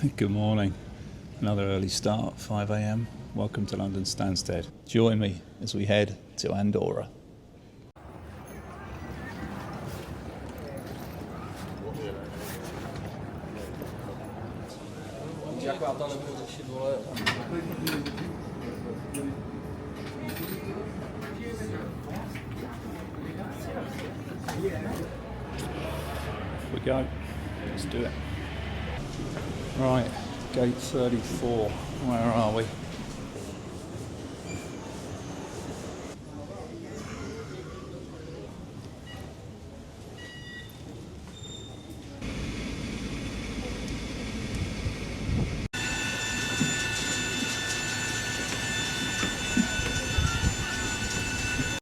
Good morning. Another early start, 5 a.m. Welcome to London Stansted. Join me as we head to Andorra. Here we go. Let's do it. Right, gate 34. Where are we?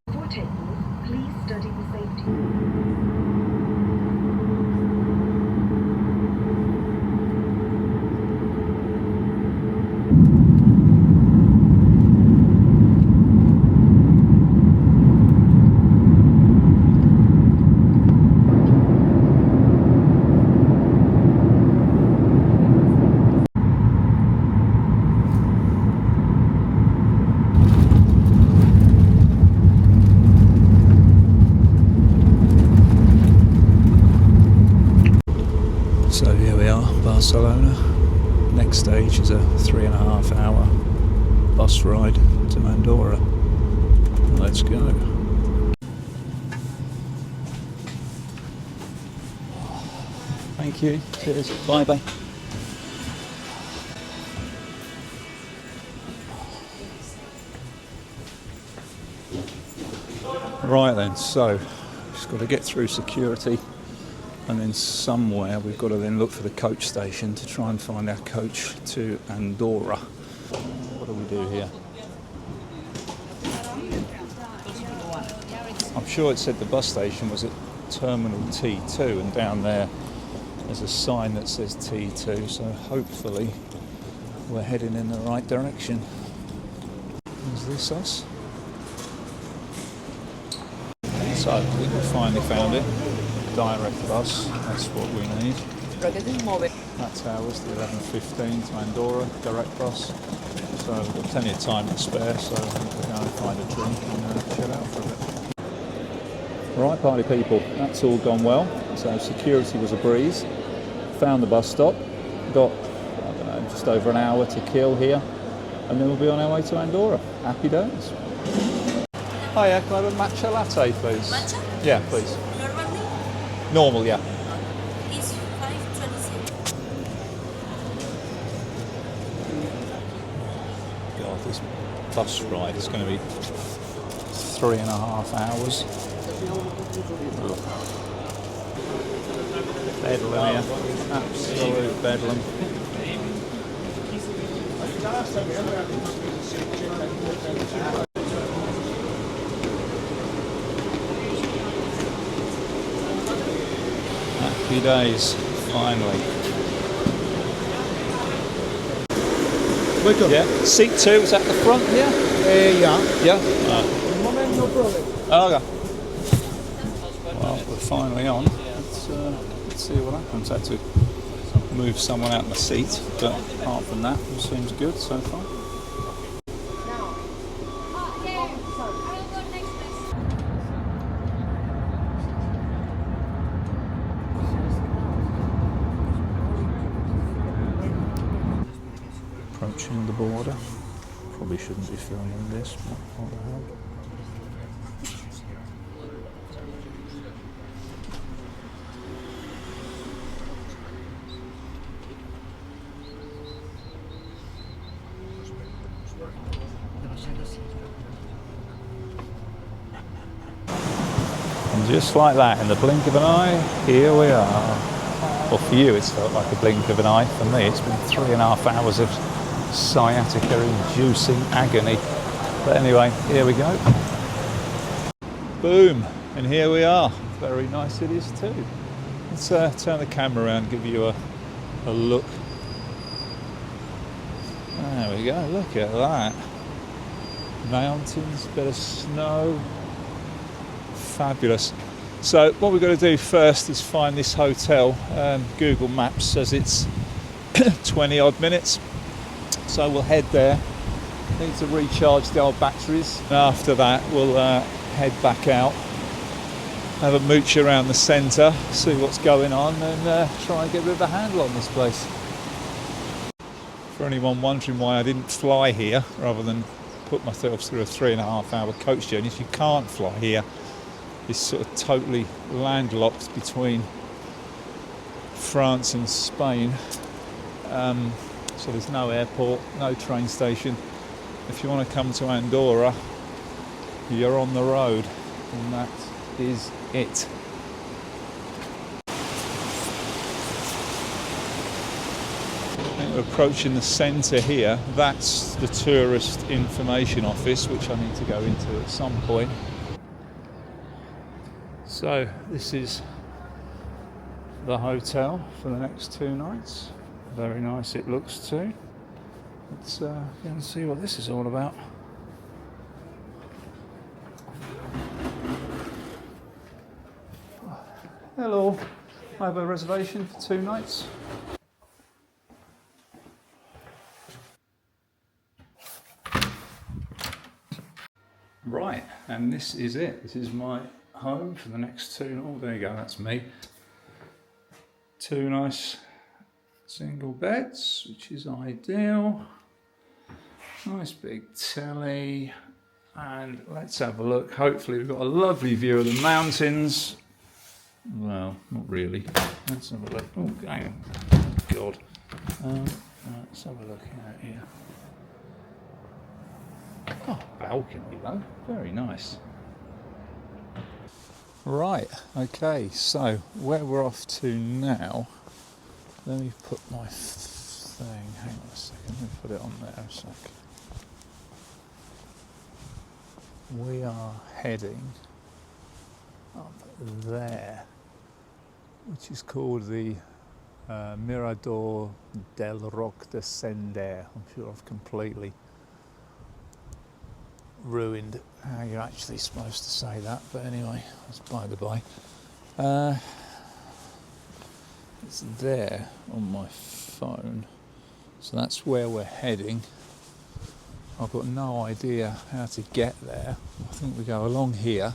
Before takeoff, please study the safety. So here we are, Barcelona. Next stage is a 3.5 hour bus ride to Andorra. Let's go. Thank you. Cheers. Bye bye. Right then, so just got to get through security. And then somewhere we've got to then look for the coach station to try and find our coach to Andorra. What do we do here? I'm sure it said the bus station was at Terminal T2, and down there there's a sign that says T2, so hopefully we're heading in the right direction. Is this us? So I think we finally found it. Direct bus, that's what we need. That's ours, the 11:15 to Andorra, direct bus. So we've got plenty of time to spare, so I think we're going to find a drink and chill out for a bit. Right, party people, that's all gone well. So security was a breeze. Found the bus stop, got, I don't know, just over an hour to kill here, and then we'll be on our way to Andorra. Happy days. Hiya, can I have a matcha latte, please? Matcha? Yeah, please. Normally Normal, yeah. is 5.26. God, this bus ride is going to be 3.5 hours. Bedlam here. Absolute bedlam. Happy days, finally. Welcome. Yeah, seat 2 is at the front here? Yeah. Yeah? Moment, no problem. Okay. Well, we're finally on. Let's see what happens. Had to move someone out of my seat, but apart from that, it seems good so far. Approaching the border. Probably shouldn't be filming this, but what the hell. And just like that, in the blink of an eye, here we are. Well, for you it's felt like a blink of an eye. For me it's been 3.5 hours of sciatica-inducing agony. But anyway, here we go. Boom, and here we are. Very nice it is too. Let's turn the camera around and give you a look. There we go, look at that. Mountains, bit of snow. Fabulous. So what we've got to do first is find this hotel. Google Maps says it's 20 odd minutes. So we'll head there. Need to recharge the old batteries. And after that we'll head back out, have a mooch around the centre, see what's going on, and try and get a bit of a handle on this place. For anyone wondering why I didn't fly here rather than put myself through a 3.5 hour coach journey, if you can't fly here, it's sort of totally landlocked between France and Spain. So there's no airport, no train station. If you want to come to Andorra, you're on the road, and that is it. I think we're approaching the centre here. That's the tourist information office, which I need to go into at some point. So this is the hotel for the next 2 nights. Very nice it looks too. Let's go and see what this is all about. Hello, I have a reservation for 2 nights. Right, and this is it. This is my home for the next 2. Oh, there you go, that's me. 2 nice single beds, which is ideal. Nice big telly, and let's have a look. Hopefully we've got a lovely view of the mountains. Well, not really. Let's have a look. Oh, hang on. God. Let's have a look out here. Oh, balcony though. Very nice. Right, okay, so where we're off to now, let me put my thing, hang on a second, let me put it on there a sec. We are heading up there, which is called the Mirador del Roc de Sender. I'm sure I've completely ruined how you're actually supposed to say that, but anyway, that's by the by. It's there on my phone, so that's where we're heading. I've got no idea how to get there. I think we go along here,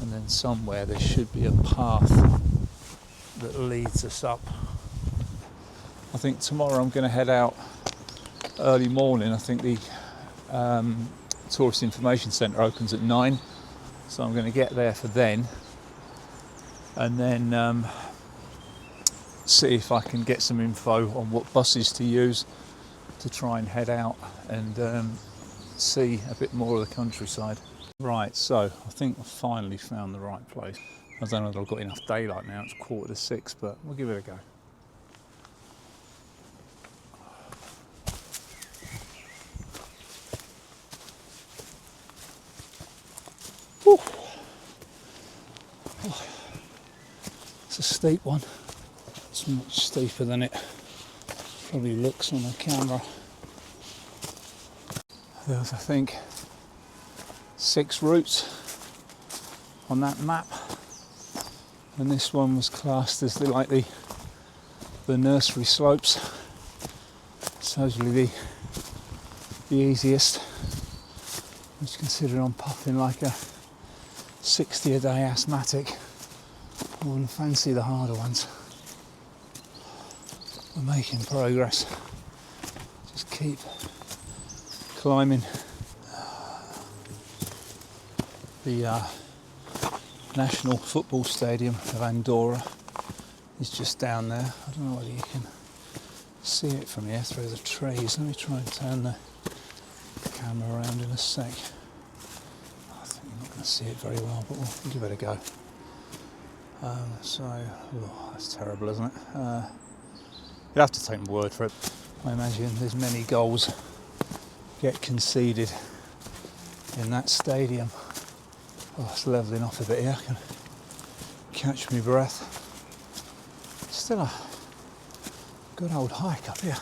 and then somewhere there should be a path that leads us up. I think tomorrow I'm going to head out early morning. I think the Tourist Information Centre opens at 9, so I'm going to get there for then, and then see if I can get some info on what buses to use to try and head out and see a bit more of the countryside. Right, so I think I've finally found the right place. I don't know whether I've got enough daylight now, it's 5:45, but we'll give it a go. Oh, it's a steep one. It's much steeper than it probably looks on the camera. There's, I think, 6 routes on that map, and this one was classed as the nursery slopes. Supposedly the easiest, which, considering I'm puffing like a 60 a day asthmatic, I wouldn't fancy the harder ones. We're making progress. Just keep climbing. The National Football Stadium of Andorra is just down there. I don't know whether you can see it from here through the trees. Let me try and turn the camera around in a sec. I think you're not going to see it very well, but we'll give it a go. That's terrible, isn't it? You'll have to take my word for it. I imagine there's many goals get conceded in that stadium. Oh, it's levelling off a bit here. I can catch my breath. Still a good old hike up here.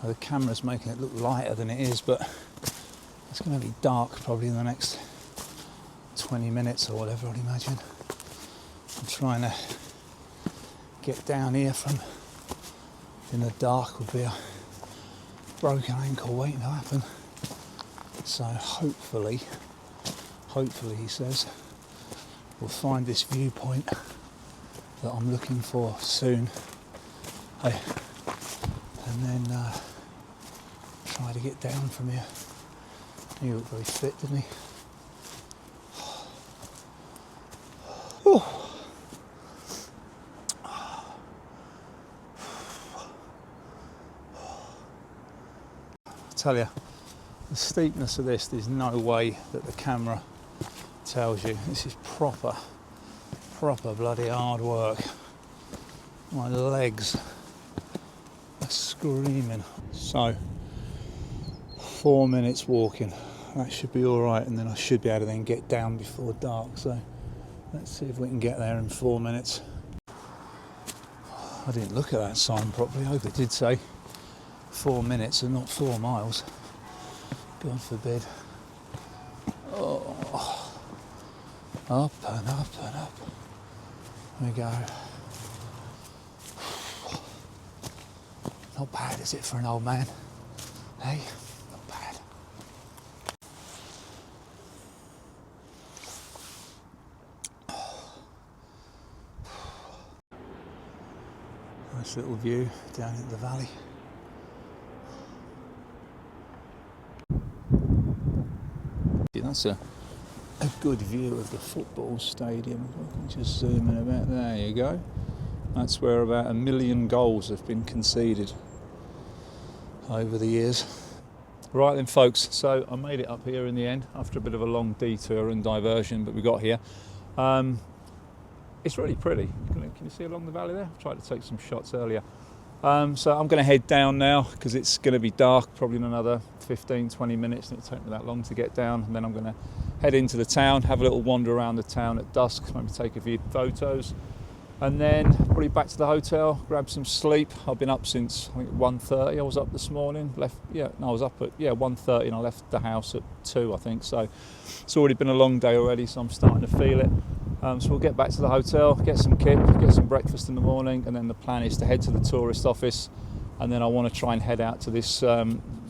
Now, the camera's making it look lighter than it is, but it's going to be dark probably in the next 20 minutes or whatever, I'd imagine. I'm trying to get down here from in the dark would be a broken ankle waiting to happen. So hopefully he says, we'll find this viewpoint that I'm looking for soon. Hey, and then try to get down from here. He looked very fit, didn't he? Oh. I tell you, the steepness of this, there's no way that the camera tells you. This is proper bloody hard work. My legs are screaming. So 4 minutes walking, that should be all right, and then I should be able to then get down before dark. So let's see if we can get there in 4 minutes. I didn't look at that sign properly. I hope it did say 4 minutes and not 4 miles. God forbid. Oh, up and up and up. There we go. Not bad, is it, for an old man? Hey, not bad. Nice little view down into the valley. That's a good view of the football stadium. I can just zoom in a bit. There you go. That's where about 1 million goals have been conceded over the years. Right then, folks, so I made it up here in the end after a bit of a long detour and diversion, but we got here. It's really pretty. Can you see along the valley there? I tried to take some shots earlier. So I'm going to head down now because it's going to be dark probably in another 15-20 minutes, and it'll take me that long to get down. And then I'm going to head into the town, have a little wander around the town at dusk, maybe take a few photos, and then probably back to the hotel, grab some sleep. I've been up since I think 1:30. I was up this morning. I was up at 1:30 and I left the house at 2, I think. So it's already been a long day already, so I'm starting to feel it. So we'll get back to the hotel, get some kit, get some breakfast in the morning, and then the plan is to head to the tourist office, and then I want to try and head out to this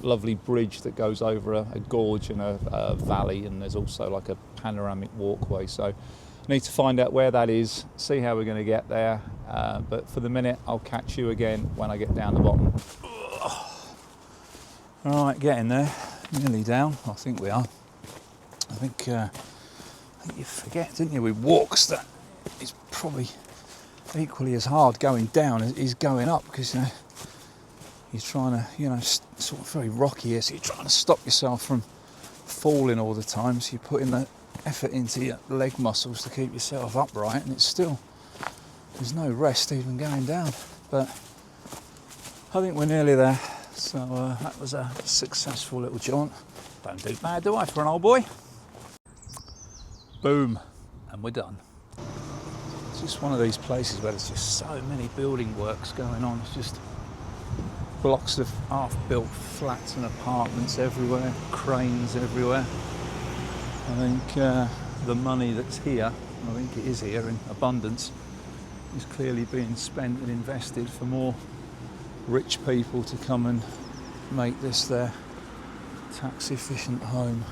lovely bridge that goes over a gorge and a valley, and there's also like a panoramic walkway. So I need to find out where that is, see how we're going to get there, but for the minute I'll catch you again when I get down the bottom. Alright, getting there, nearly down. I think we are. I think you forget, didn't you, with walks that it's probably equally as hard going down as it is going up, because you're trying to, sort of very rocky here, so you're trying to stop yourself from falling all the time, so you're putting the effort into your leg muscles to keep yourself upright, and it's still, there's no rest even going down, but I think we're nearly there. So that was a successful little jaunt. Don't do bad, do I, for an old boy? Boom, and we're done. It's just one of these places where there's just so many building works going on. It's just blocks of half-built flats and apartments everywhere, cranes everywhere. I think the money that's here, I think it is here in abundance, is clearly being spent and invested for more rich people to come and make this their tax-efficient home.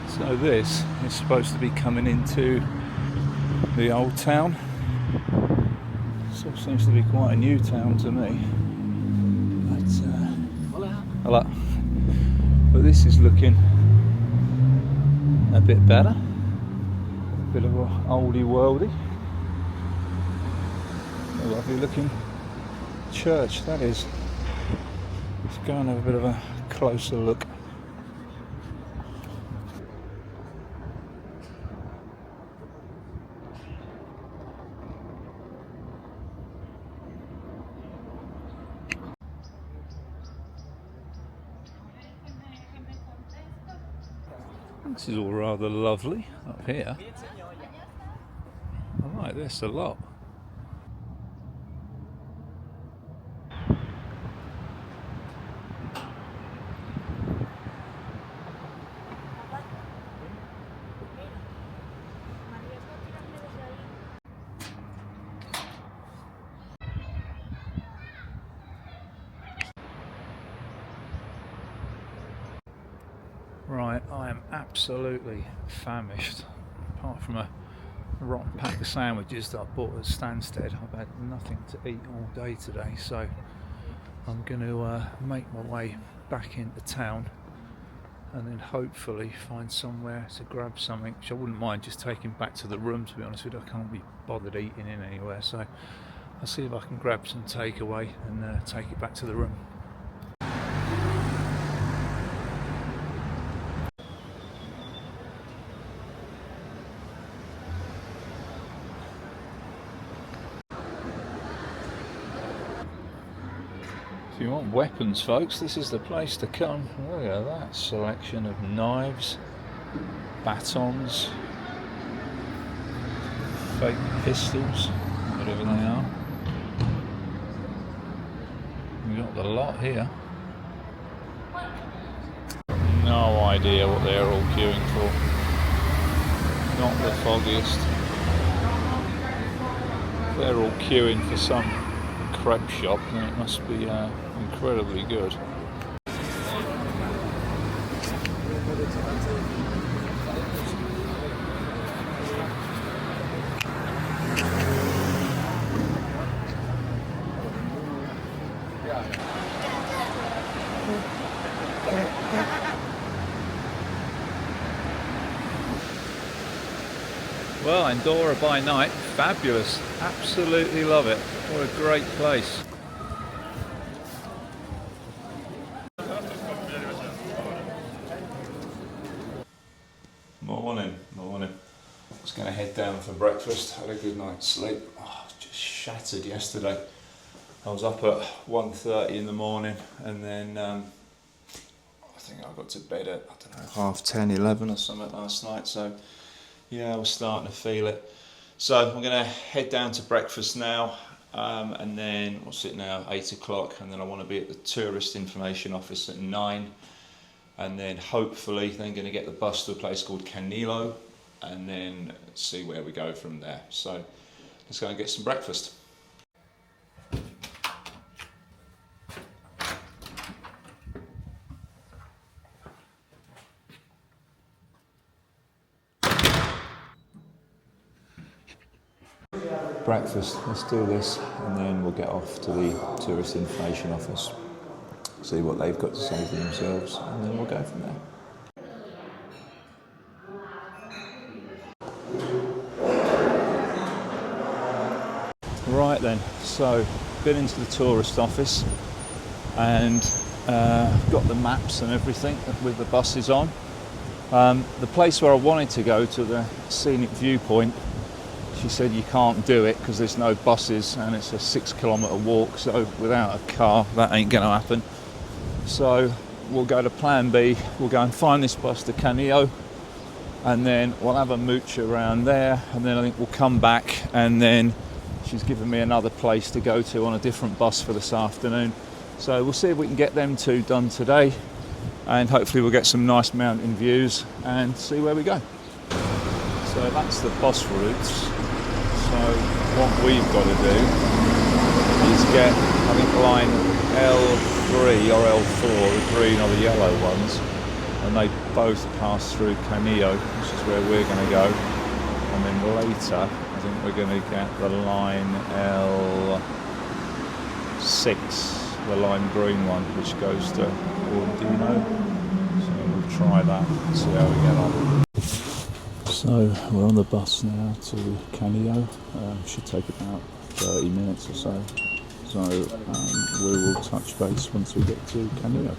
So this is supposed to be coming into the old town. This all seems to be quite a new town to me. But, but this is looking a bit better. A bit of a oldie worldy. A lovely looking church that is. Let's go and have a bit of a closer look. This is all rather lovely up here. I like this a lot. tonight. I am absolutely famished. Apart from a rotten pack of sandwiches that I bought at Stansted, I've had nothing to eat all day today, so I'm going to make my way back into town and then hopefully find somewhere to grab something, which I wouldn't mind just taking back to the room, to be honest with you. I can't be bothered eating in anywhere, so I'll see if I can grab some takeaway and take it back to the room. If you want weapons, folks, this is the place to come. Look at that selection of knives, batons, fake pistols, whatever they are. We've got the lot here. No idea what they're all queuing for. Not the foggiest. They're all queuing for some crepe shop, and it must be incredibly good. Well, Andorra by night, fabulous, absolutely love it. What a great place. Morning. I was going to head down for breakfast, had a good night's sleep. Oh, just shattered yesterday. I was up at 1:30 in the morning, and then I think I got to bed at, 10:30, 11 or something last night, so yeah, I was starting to feel it. So I'm going to head down to breakfast now, and then, what's it now, 8 o'clock, and then I want to be at the tourist information office at 9, and then hopefully then going to get the bus to a place called Canillo, and then see where we go from there. So let's go and get some breakfast. Breakfast, let's do this, and then we'll get off to the tourist information office, see what they've got to say for themselves, and then we'll go from there. Right then, so been into the tourist office and got the maps and everything with the buses on. The place where I wanted to go, to the scenic viewpoint, she said you can't do it because there's no buses and it's a 6-kilometre walk, so without a car that ain't going to happen. So we'll go to plan B, we'll go and find this bus to Canillo, and then we'll have a mooch around there, and then I think we'll come back, and then she's given me another place to go to on a different bus for this afternoon. So we'll see if we can get them two done today, and hopefully we'll get some nice mountain views and see where we go. So that's the bus routes. So what we've got to do is get, I think, line L3 or L4, the green or the yellow ones, and they both pass through Canillo, which is where we're going to go. And then later, I think we're going to get the line L6, the lime green one, which goes to Ordino. So we'll try that and see how we get on. So we're on the bus now to Canillo. Should take about 30 minutes or so. So we will touch base once we get to Canillo.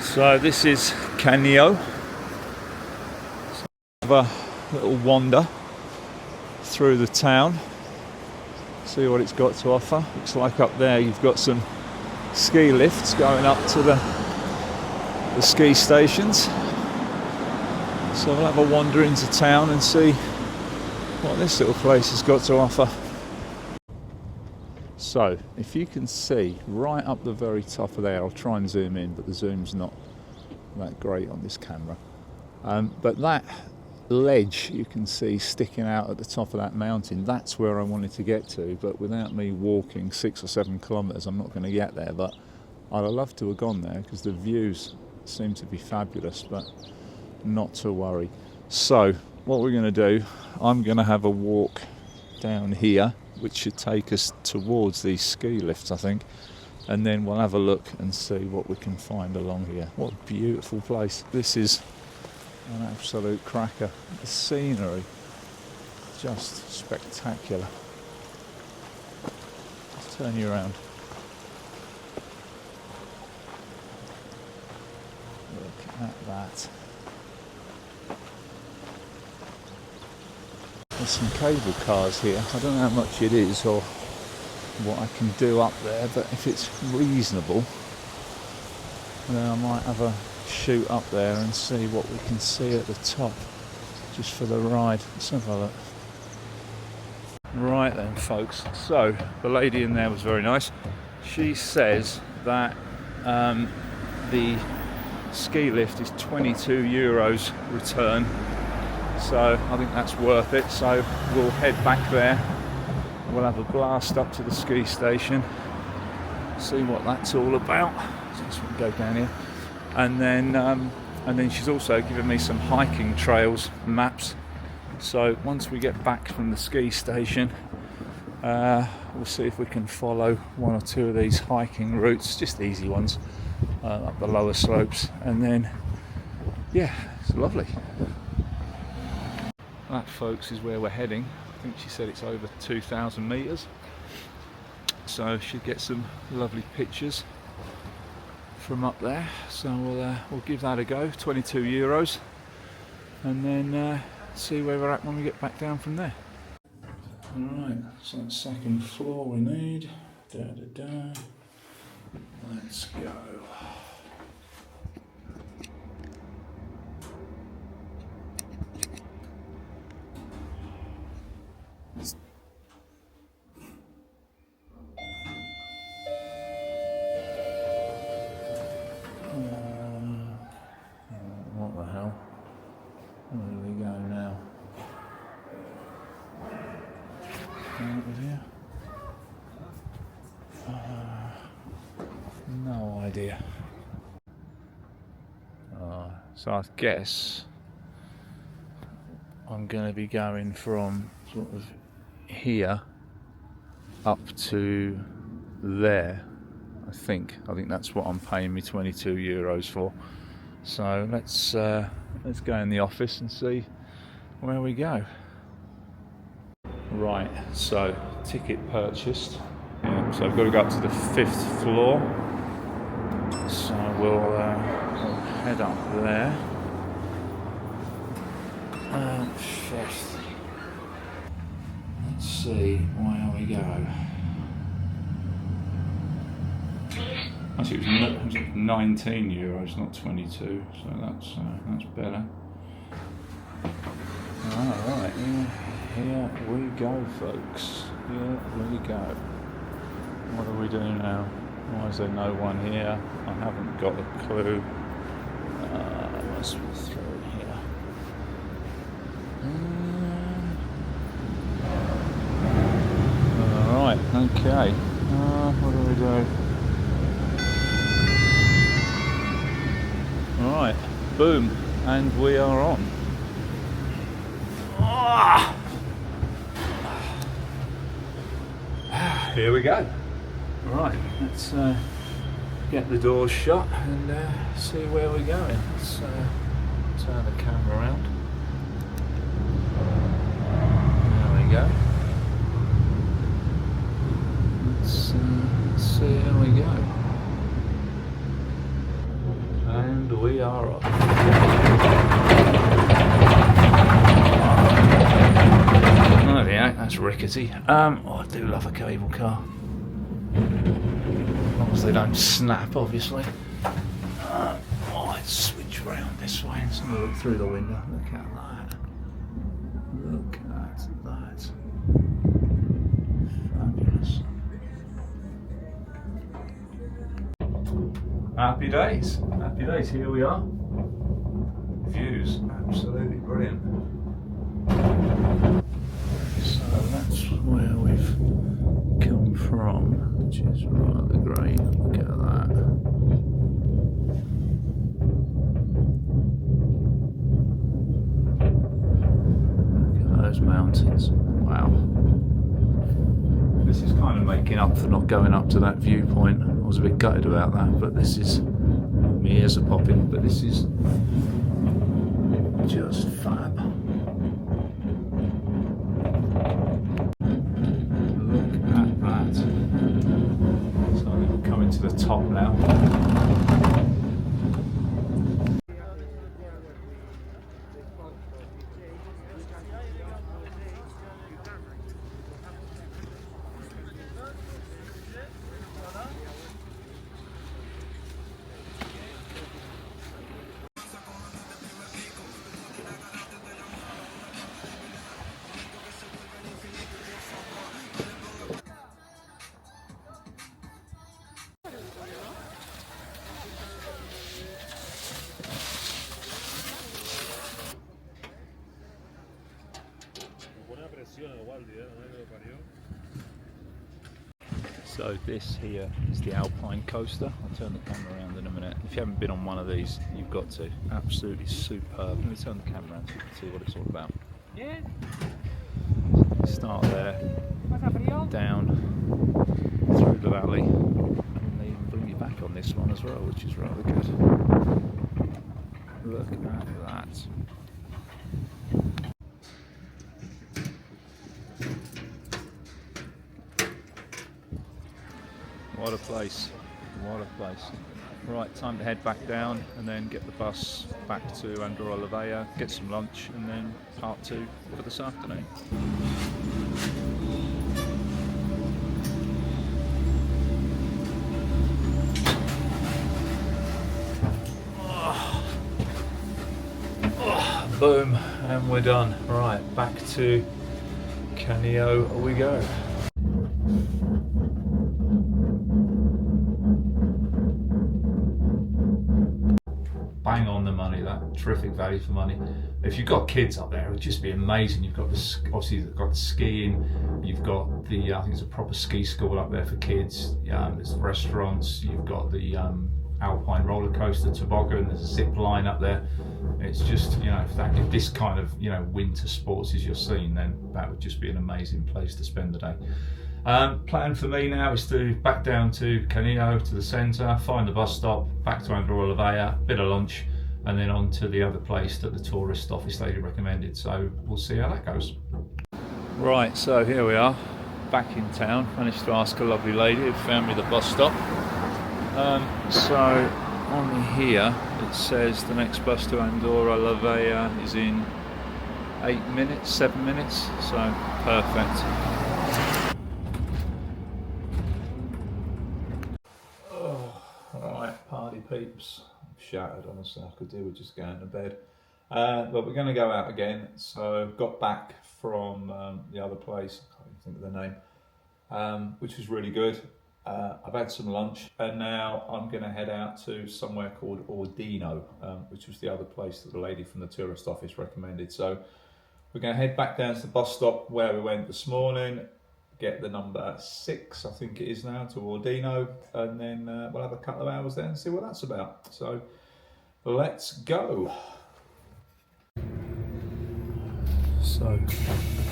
So this is Canillo. A little wander through the town, see what it's got to offer. Looks like up there you've got some ski lifts going up to the ski stations. So we'll have a wander into town and see what this little place has got to offer. So if you can see right up the very top of there, I'll try and zoom in, but the zoom's not that great on this camera. But that ledge you can see sticking out at the top of that mountain, that's where I wanted to get to, but without me walking 6 or 7 kilometres I'm not going to get there. But I'd have loved to have gone there because the views seem to be fabulous, but not to worry. So what we're going to do, I'm going to have a walk down here which should take us towards these ski lifts, I think, and then we'll have a look and see what we can find along here. What a beautiful place. This is an absolute cracker. The scenery, just spectacular. Let's turn you around. Look at that. There's some cable cars here. I don't know how much it is or what I can do up there, but if it's reasonable, then I might have a shoot up there and see what we can see at the top, just for the ride. Let's have a look. Right then, folks, so the lady in there was very nice. She says that the ski lift is €22 return, so I think that's worth it. So we'll head back there, we'll have a blast up to the ski station, see what that's all about. So let's go down here. And then she's also given me some hiking trails maps. So once we get back from the ski station, we'll see if we can follow 1 or 2 of these hiking routes, just easy ones, up the lower slopes. And then, yeah, it's lovely. That, folks, is where we're heading. I think she said it's over 2,000 metres. So she'll get some lovely pictures from up there, so we'll give that a go. €22, and then see where we're at when we get back down from there. Alright, so the second floor we need. Let's go. What the hell? Where do we go now? Over here? No idea. So I guess I'm going to be going from sort of here up to there. I think that's what I'm paying me €22 for. So let's go in the office and see where we go. Right, so ticket purchased. Yeah, so I've got to go up to the 5th floor. So we'll head up there. 5th. Let's see where we go. Actually, it was €19, not 22. So that's better. All right, here we go, folks. Here we go. What do we do now? Why is there no one here? I haven't got a clue. Let's go through here. All right, okay. What do we do? Right, boom, and we are on. Here we go. Right, let's get the doors shut and see where we're going. Let's turn the camera around. There we go. Let's see how we go. And we are up. Oh yeah, that's rickety. I do love a cable car. As long as they don't snap, obviously. Let's switch around this way and have a look through the window. Look at that. Look at that. Fabulous. Happy days. Happy days. Here we are. View view's absolutely brilliant. So that's where we've come from, which is rather great. Look at that. Look at those mountains. Wow. This is kind of making up for not going up to that viewpoint. I was a bit gutted about that, but this is, my ears are popping, but this is just fab. Look at that. So we're coming to the top now. So this here is the Alpine coaster. I'll turn the camera around in a minute. If you haven't been on one of these, you've got to. Absolutely superb. Let me turn the camera around so you can see what it's all about. Yeah. Start there, down through the valley, and they even bring you back on this one as well, which is rather good. Look at that. What a place, what a place. Right, time to head back down and then get the bus back to Andorra la Vella, get some lunch, and then part 2 for this afternoon. Boom, and we're done. Right, back to Canillo we go. Bang on the money, that terrific value for money. If you've got kids up there, it would just be amazing. You've got the, obviously you've got the skiing, you've got the, I think it's a proper ski school up there for kids. There's restaurants, you've got the Alpine roller coaster, toboggan, there's a zip line up there. It's just, you know, if this kind of, you know, winter sports is your scene, then that would just be an amazing place to spend the day. Plan for me now is to back down to Canillo, to the centre, find the bus stop, back to Andorra la Vella, bit of lunch, and then on to the other place that the tourist office lady recommended. So we'll see how that goes. Right, so here we are, back in town. Managed to ask a lovely lady who found me the bus stop. So on here it says the next bus to Andorra la Vella is in 8 minutes, 7 minutes, so perfect. Party peeps, I'm shattered, honestly. I could do with just going to bed, but we're going to go out again. So got back from the other place, I can't even think of the name, which was really good. I've had some lunch, and now I'm going to head out to somewhere called Ordino, which was the other place that the lady from the tourist office recommended. So we're going to head back down to the bus stop where we went this morning, get the number 6, I think it is now, to Ordino, and then we'll have a couple of hours there and see what that's about. So let's go. So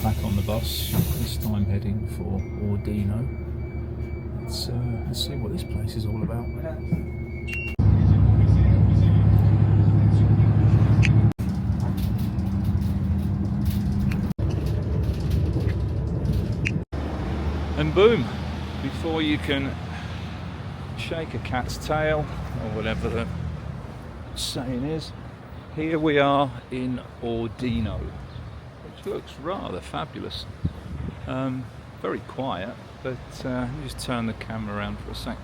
back on the bus, this time heading for Ordino. Let's see what this place is all about. And boom, before you can shake a cat's tail, or whatever the saying is, here we are in Ordino, which looks rather fabulous. Very quiet, but let me just turn the camera around for a sec.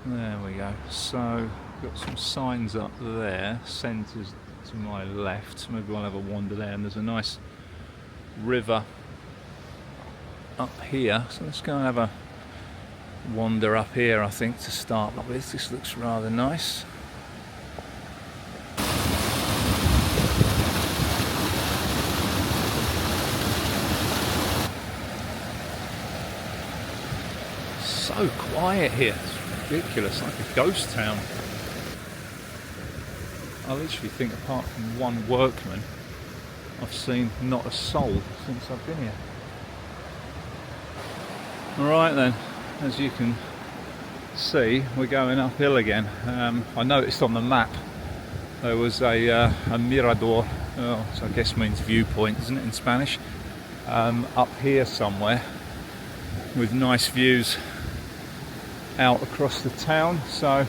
There we go. So, got some signs up there, centres to my left, maybe I'll have a wander there, and there's a nice river up here, so let's go and have a wander up here, I think, to start with. This looks rather nice. so quiet here. It's ridiculous, like a ghost town. I literally think apart from one workman, I've seen not a soul since I've been here. Alright then, as you can see, we're going uphill again. I noticed on the map there was a mirador, which I guess means viewpoint, isn't it, in Spanish? Up here somewhere with nice views out across the town, so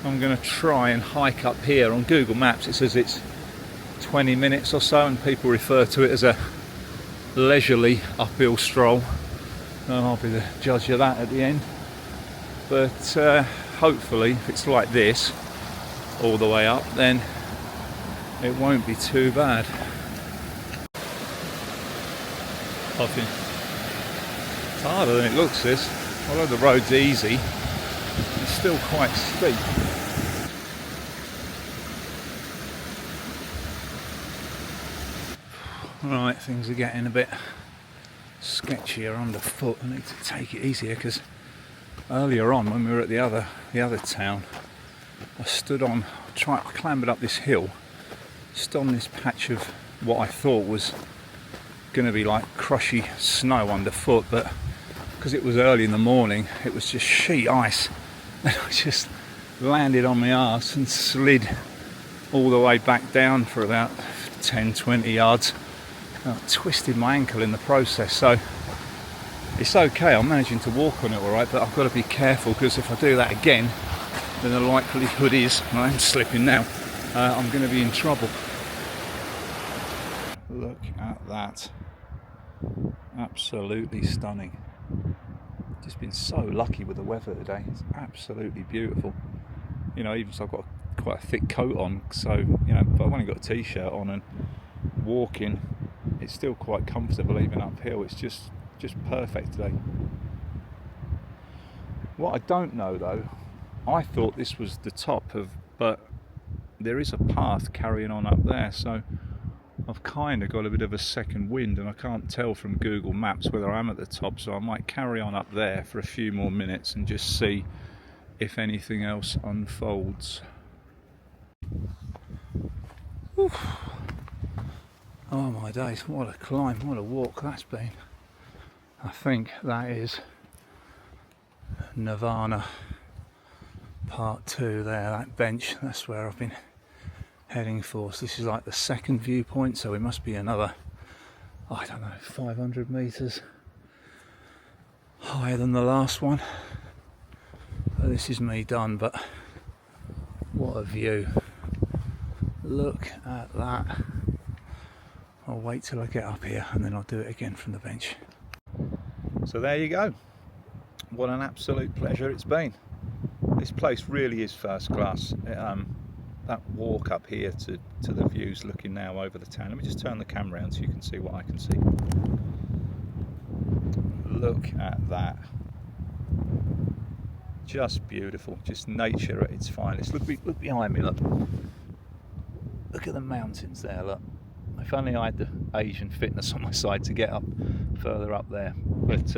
I'm going to try and hike up here. On Google Maps it says it's 20 minutes or so, and people refer to it as a leisurely uphill stroll. I'll be the judge of that at the end, but hopefully if it's like this all the way up, then it won't be too bad. I think it's harder than it looks, this. Although the road's easy, it's still quite steep. Right, things are getting a bit sketchier underfoot. I need to take it easier because earlier on when we were at the other town, I clambered up this hill, stood on this patch of what I thought was going to be like crushy snow underfoot, but because it was early in the morning, it was just sheet ice, and I just landed on my arse and slid all the way back down for about 10-20 yards. I twisted my ankle in the process, so it's okay, I'm managing to walk on it alright, but I've got to be careful because if I do that again, then the likelihood is, and I'm slipping now, I'm going to be in trouble. Look at that. Absolutely stunning. Just been so lucky with the weather today. It's absolutely beautiful. You know, even so I've got quite a thick coat on, so, you know, but I've only got a t-shirt on and walking, it's still quite comfortable even uphill. It's just perfect today. What I don't know though, I thought this was the top of, but there is a path carrying on up there, so I've kind of got a bit of a second wind and I can't tell from Google Maps whether I'm at the top, so I might carry on up there for a few more minutes and just see if anything else unfolds. Oof. Oh my days, what a climb, what a walk that's been. I think that is Nirvana part 2 there, that bench, that's where I've been heading for. So this is like the second viewpoint, so we must be another, I don't know, 500 metres higher than the last one. But this is me done, but what a view. Look at that. I'll wait till I get up here and then I'll do it again from the bench. So there you go. What an absolute pleasure it's been. This place really is first class. That walk up here to the views looking now over the town. Let me just turn the camera around so you can see what I can see. Look at that. Just beautiful. Just nature at its finest. Look behind me, look. Look at the mountains there, look. If only I had the Asian fitness on my side to get up further up there. But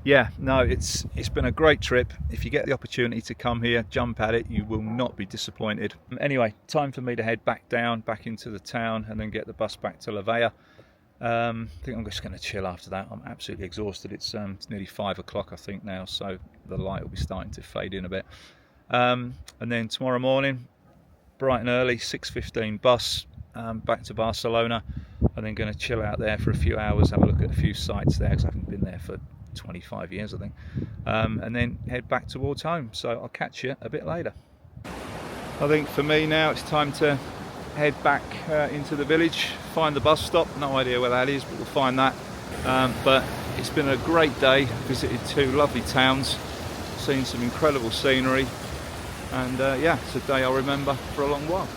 yeah, no, it's been a great trip. If you get the opportunity to come here, jump at it, you will not be disappointed. Anyway, time for me to head back into the town and then get the bus back to La Vella. I think I'm just going to chill after that. I'm absolutely exhausted. It's nearly 5 o'clock I think now, so the light will be starting to fade in a bit. And then tomorrow morning, bright and early, 6:15 bus, back to Barcelona, and then going to chill out there for a few hours, have a look at a few sites there because I haven't been there for 25 years I think, and then head back towards home. So I'll catch you a bit later. I think for me now it's time to head back into the village, find the bus stop. No idea where that is, but we'll find that. But it's been a great day. Visited 2 lovely towns, seen some incredible scenery, and yeah, it's a day I'll remember for a long while.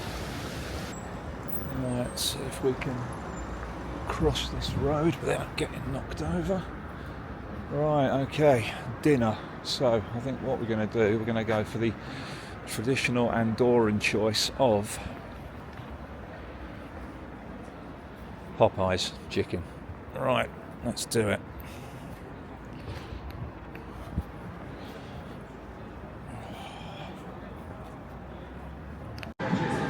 Let's see if we can cross this road without getting knocked over. Right, okay, dinner. So I think what we're going to do, we're going to go for the traditional Andorran choice of Popeye's chicken. Right, let's do it.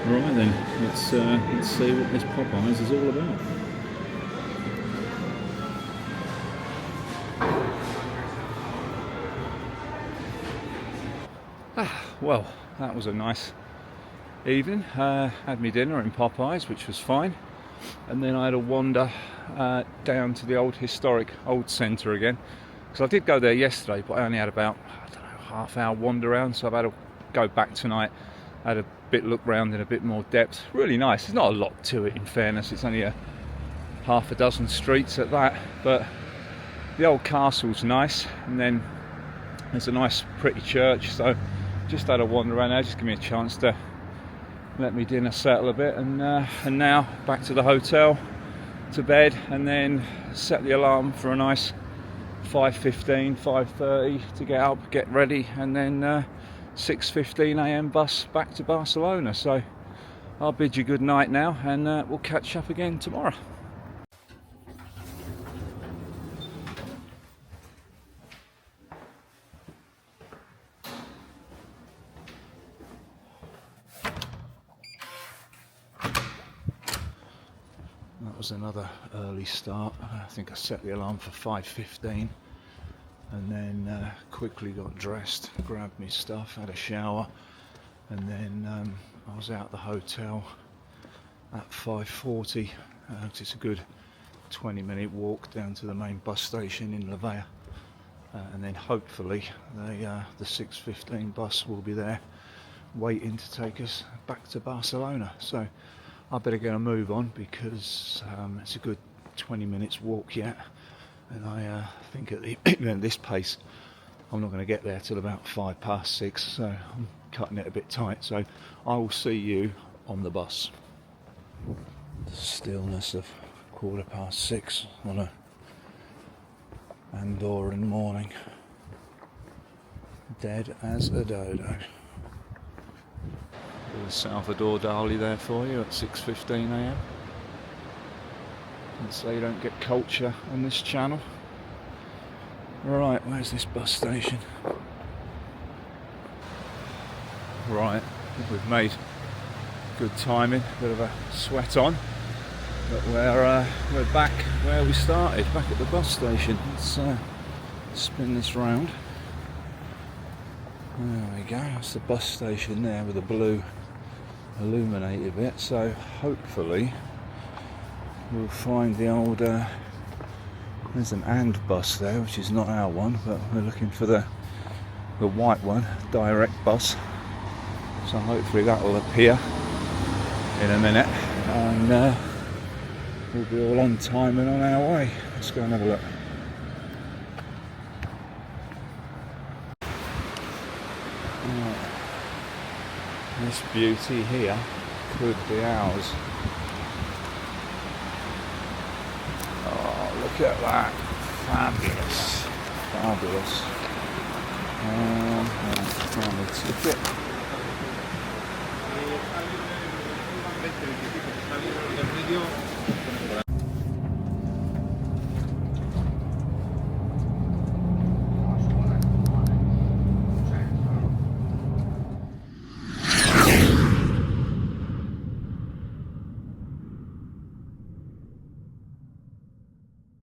Right then, let's see what this Popeyes is all about. Well, that was a nice evening. Had me dinner in Popeyes, which was fine, and then I had a wander down to the old centre again, because I did go there yesterday, but I only had about, I don't know, half-hour wander around, so I've had to go back tonight. Had a bit look round in a bit more depth. Really nice. There's not a lot to it, in fairness. It's only a half a dozen streets at that, but the old castle's nice, and then there's a nice pretty church. So just had a wander around there, just give me a chance to let me dinner settle a bit, and now back to the hotel, to bed, and then set the alarm for a nice 5:15, 5:30 to get up, get ready, and then 6:15 a.m. bus back to Barcelona. So I'll bid you good night now, and we'll catch up again tomorrow. That was another early start. I think I set the alarm for 5:15. And then quickly got dressed, grabbed me stuff, had a shower, and then I was out the hotel at 5:40. It's a good 20-minute walk down to the main bus station in La Vella, and then hopefully the 6:15 bus will be there waiting to take us back to Barcelona. So I better get a move on, because it's a good 20 minutes walk yet. And I think at this pace I'm not going to get there till about 6:05, so I'm cutting it a bit tight. So I will see you on the bus. The stillness of 6:15 on a Andorran morning. Dead as a dodo. There's Salvador Dali there for you at 6:15 a.m. And so you don't get culture on this channel. Right, where's this bus station? Right, I think we've made good timing, bit of a sweat on, but we're back where we started, back at the bus station. Let's spin this round. There we go, that's the bus station there with the blue illuminated bit, so hopefully we'll find the old, there's an and bus there, which is not our one, but we're looking for the white one, direct bus. So hopefully that will appear in a minute, and we'll be all on time and on our way. Let's go and have a look. Right. This beauty here could be ours. Look at that, fabulous, fabulous. Find the ticket.